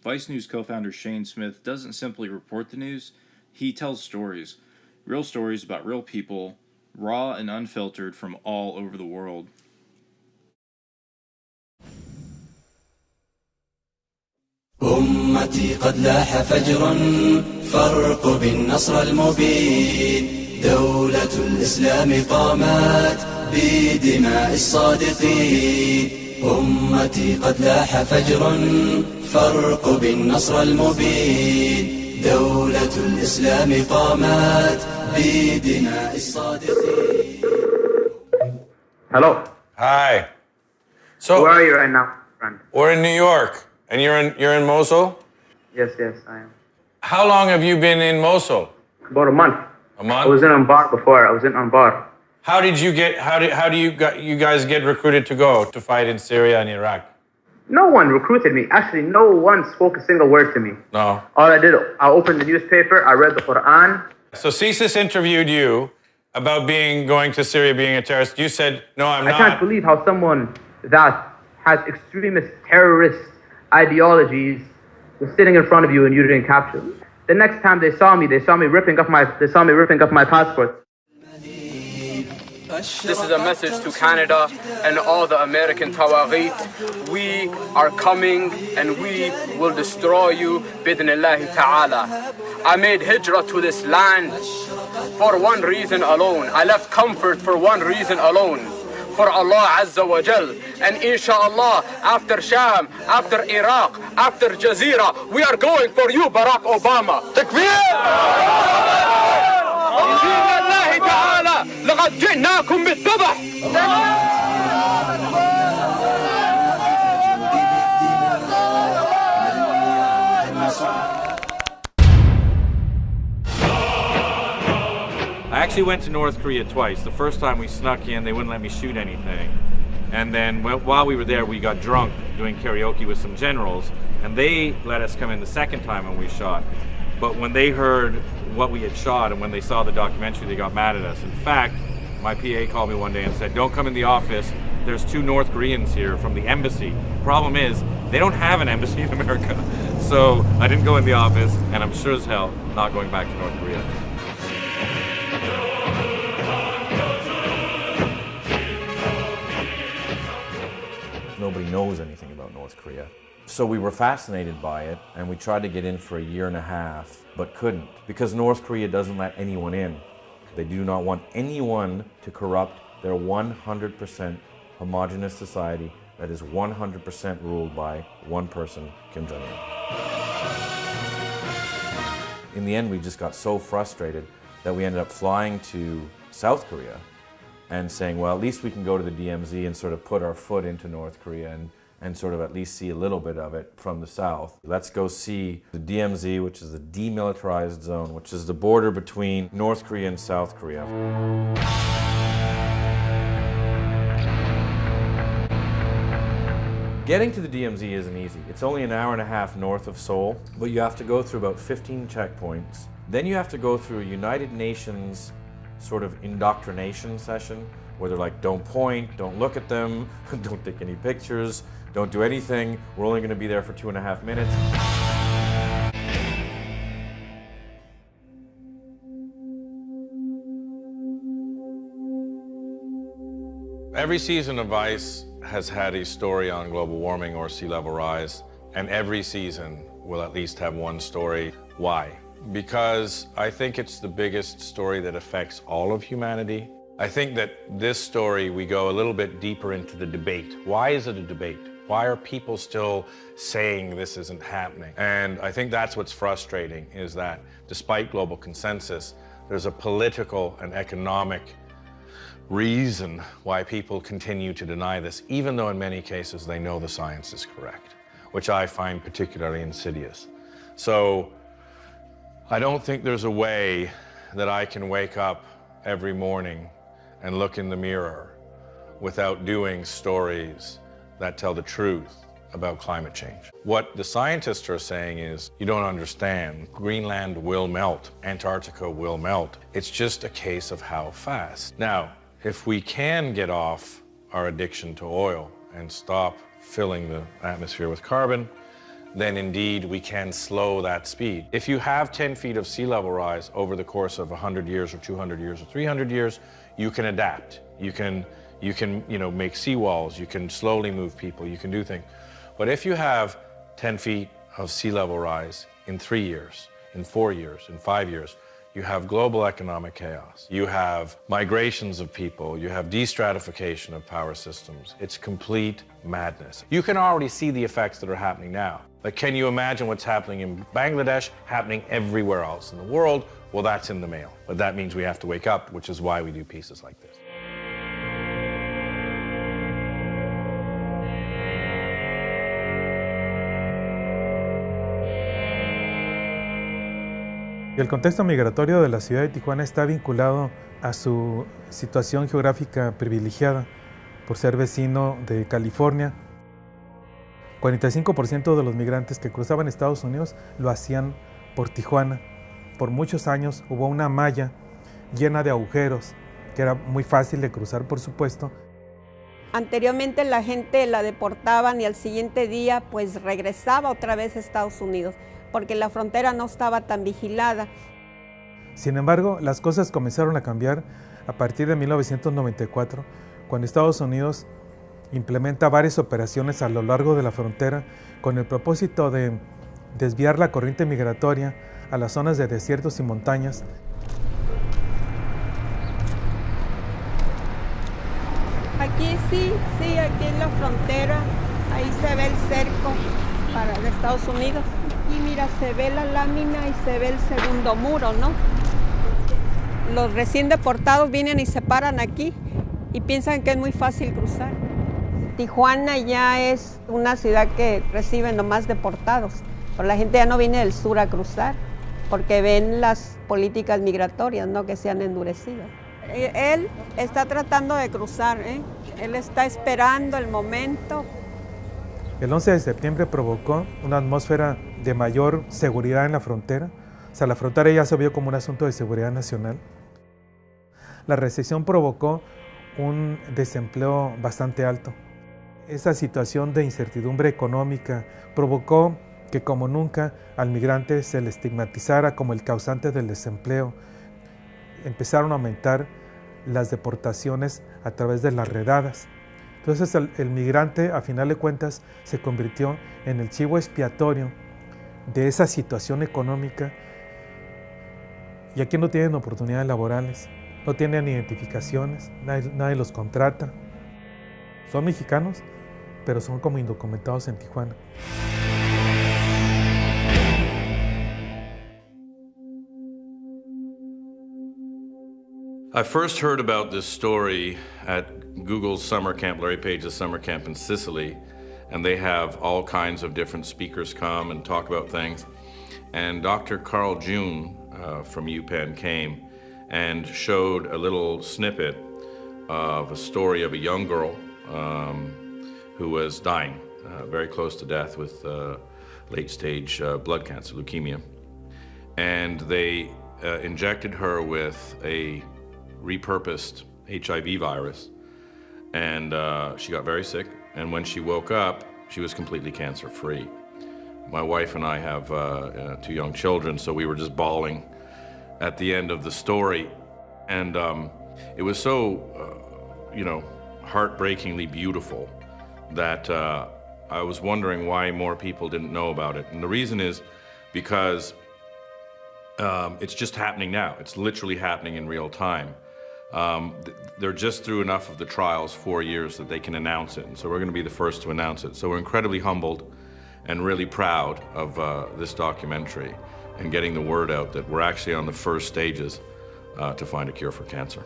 Vice News co-founder Shane Smith doesn't simply report the news, he tells stories. Real stories about real people, raw and unfiltered from all over the world. أمتي قد لاح فجر فارقب النصر المبين دولة الإسلام قامت بدماء الصادقين أمتي قد لاح فجر فارقب النصر المبين دولة الإسلام قامت بدماء الصادقين. Hello. Hi. So Where are you right now, friend? we're in New York, and you're in Mosul. Yes, I am. How long have you been in Mosul? About a month. A month. I was in Anbar before. I was in Anbar. How did you get? How do you guys get recruited to go to fight in Syria and Iraq? No one recruited me. Actually, no one spoke a single word to me. No. All I did, I opened the newspaper, I read the Quran. So CSIS interviewed you about going to Syria, being a terrorist. You said, no, I'm not. I can't believe how someone that has extremist terrorist ideologies was sitting in front of you and you didn't capture them. The next time they saw me ripping up my passport. This is a message to Canada and all the American Tawagheet. We are coming and we will destroy you bidnillahi ta'ala. I made hijrah to this land for one reason alone. I left comfort for one reason alone. For Allah Azza wa Jal. And inshallah, after Sham, after Iraq, after Jazeera, we are going for you, Barack Obama. Takbir! لقد جئناكم بالذبح. I actually went to North Korea twice. The first time we snuck in, they wouldn't let me shoot anything. And then while we were there, we got drunk doing karaoke with some generals, and they let us come in the second time when we shot. But when they heard what we had shot and when they saw the documentary, they got mad at us. In fact, my PA called me one day and said, don't come in the office. There's 2 North Koreans here from the embassy. Problem is, they don't have an embassy in America. So I didn't go in the office, and I'm sure as hell not going back to North Korea. Nobody knows anything about North Korea. So we were fascinated by it, and we tried to get in for a year and a half, but couldn't, because North Korea doesn't let anyone in. They do not want anyone to corrupt their 100% homogenous society that is 100% ruled by one person, Kim Jong-un. In the end, we just got so frustrated that we ended up flying to South Korea and saying, well, at least we can go to the DMZ and sort of put our foot into North Korea and sort of at least see a little bit of it from the south. Let's go see the DMZ, which is the Demilitarized Zone, which is the border between North Korea and South Korea. Getting to the DMZ isn't easy. It's only an hour and a half north of Seoul, but you have to go through about 15 checkpoints. Then you have to go through a United Nations sort of indoctrination session where they're like, don't point, don't look at them, don't take any pictures, don't do anything. We're only going to be there for 2.5 minutes. Every season of Vice has had a story on global warming or sea level rise, and every season will at least have one story. Why? Because I think it's the biggest story that affects all of humanity. I think that this story, we go a little bit deeper into the debate. Why is it a debate? Why are people still saying this isn't happening? And I think that's what's frustrating, is that despite global consensus, there's a political and economic reason why people continue to deny this, even though in many cases they know the science is correct, which I find particularly insidious. So I don't think there's a way that I can wake up every morning and look in the mirror without doing stories that tell the truth about climate change. What the scientists are saying is, you don't understand. Greenland will melt. Antarctica will melt. It's just a case of how fast. Now, if we can get off our addiction to oil and stop filling the atmosphere with carbon, then indeed we can slow that speed. If you have 10 feet of sea level rise over the course of 100 years or 200 years or 300 years, you can adapt. You can make seawalls, you can slowly move people, you can do things. But if you have 10 feet of sea level rise in 3 years, in 4 years, in 5 years, you have global economic chaos. You have migrations of people. You have destratification of power systems. It's complete madness. You can already see the effects that are happening now. But can you imagine what's happening in Bangladesh, happening everywhere else in the world? Well, that's in the mail. But that means we have to wake up, which is why we do pieces like this. El contexto migratorio de la ciudad de Tijuana está vinculado a su situación geográfica privilegiada por ser vecino de California. 45% de los migrantes que cruzaban Estados Unidos lo hacían por Tijuana. Por muchos años hubo una malla llena de agujeros que era muy fácil de cruzar, por supuesto. Anteriormente la gente la deportaban y al siguiente día pues regresaba otra vez a Estados Unidos, porque la frontera no estaba tan vigilada. Sin embargo, las cosas comenzaron a cambiar a partir de 1994, cuando Estados Unidos implementa varias operaciones a lo largo de la frontera con el propósito de desviar la corriente migratoria a las zonas de desiertos y montañas. Aquí sí, aquí en la frontera, ahí se ve el cerco de Estados Unidos. Y mira, se ve la lámina y se ve el segundo muro, ¿no? Los recién deportados vienen y se paran aquí y piensan que es muy fácil cruzar. Tijuana ya es una ciudad que recibe nomás deportados, pero la gente ya no viene del sur a cruzar porque ven las políticas migratorias, ¿no?, que se han endurecido. Él está tratando de cruzar, ¿eh? Él está esperando el momento. El 11 de septiembre provocó una atmósfera de mayor seguridad en la frontera. O sea, la frontera ya se vio como un asunto de seguridad nacional. La recesión provocó un desempleo bastante alto. Esa situación de incertidumbre económica provocó que como nunca al migrante se le estigmatizara como el causante del desempleo. Empezaron a aumentar las deportaciones a través de las redadas. Entonces el migrante, a final de cuentas, se convirtió en el chivo expiatorio de esa situación económica. Y aquí no tienen oportunidades laborales, no tienen identificaciones, nadie los contrata. Son mexicanos, pero son como indocumentados en Tijuana. I first heard about this story at Google's summer camp, Larry Page's summer camp in Sicily, and they have all kinds of different speakers come and talk about things. And Dr. Carl June from UPenn came and showed a little snippet of a story of a young girl who was dying, very close to death with late-stage blood cancer, leukemia. And they injected her with a repurposed HIV virus, and she got very sick, and when she woke up, she was completely cancer-free. My wife and I have 2 young children, so we were just bawling at the end of the story, and it was so, heartbreakingly beautiful that I was wondering why more people didn't know about it. And the reason is because it's just happening now. It's literally happening in real time. They're just through enough of the trials, 4 years, that they can announce it. And so we're going to be the first to announce it. So we're incredibly humbled and really proud of this documentary and getting the word out that we're actually on the first stages to find a cure for cancer.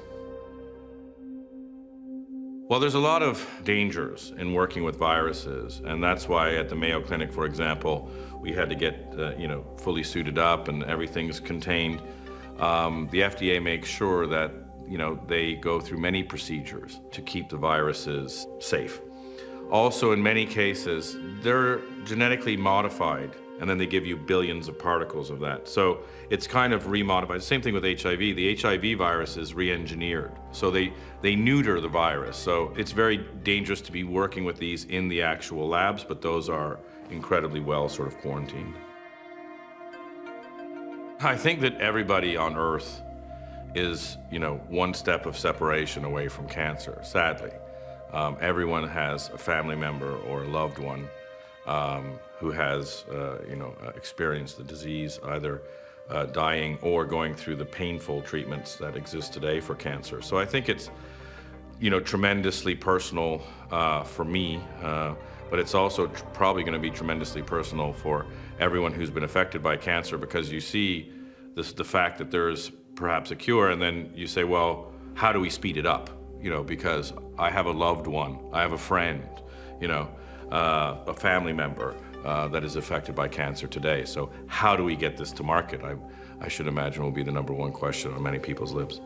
Well, there's a lot of dangers in working with viruses, and that's why at the Mayo Clinic, for example, we had to get fully suited up and everything's contained. The FDA makes sure that they go through many procedures to keep the viruses safe. Also, in many cases, they're genetically modified, and then they give you billions of particles of that. So it's kind of remodified. Same thing with HIV. The HIV virus is re-engineered. So they neuter the virus. So it's very dangerous to be working with these in the actual labs, but those are incredibly well sort of quarantined. I think that everybody on Earth is, one step of separation away from cancer, sadly. Everyone has a family member or a loved one who has, experienced the disease, either dying or going through the painful treatments that exist today for cancer. So I think it's, tremendously personal for me, but it's also probably going to be tremendously personal for everyone who's been affected by cancer, because you see the fact that there's perhaps a cure, and then you say, well, how do we speed it up? Because I have a loved one, I have a friend, a family member that is affected by cancer today. So how do we get this to market? I should imagine will be the #1 question on many people's lips.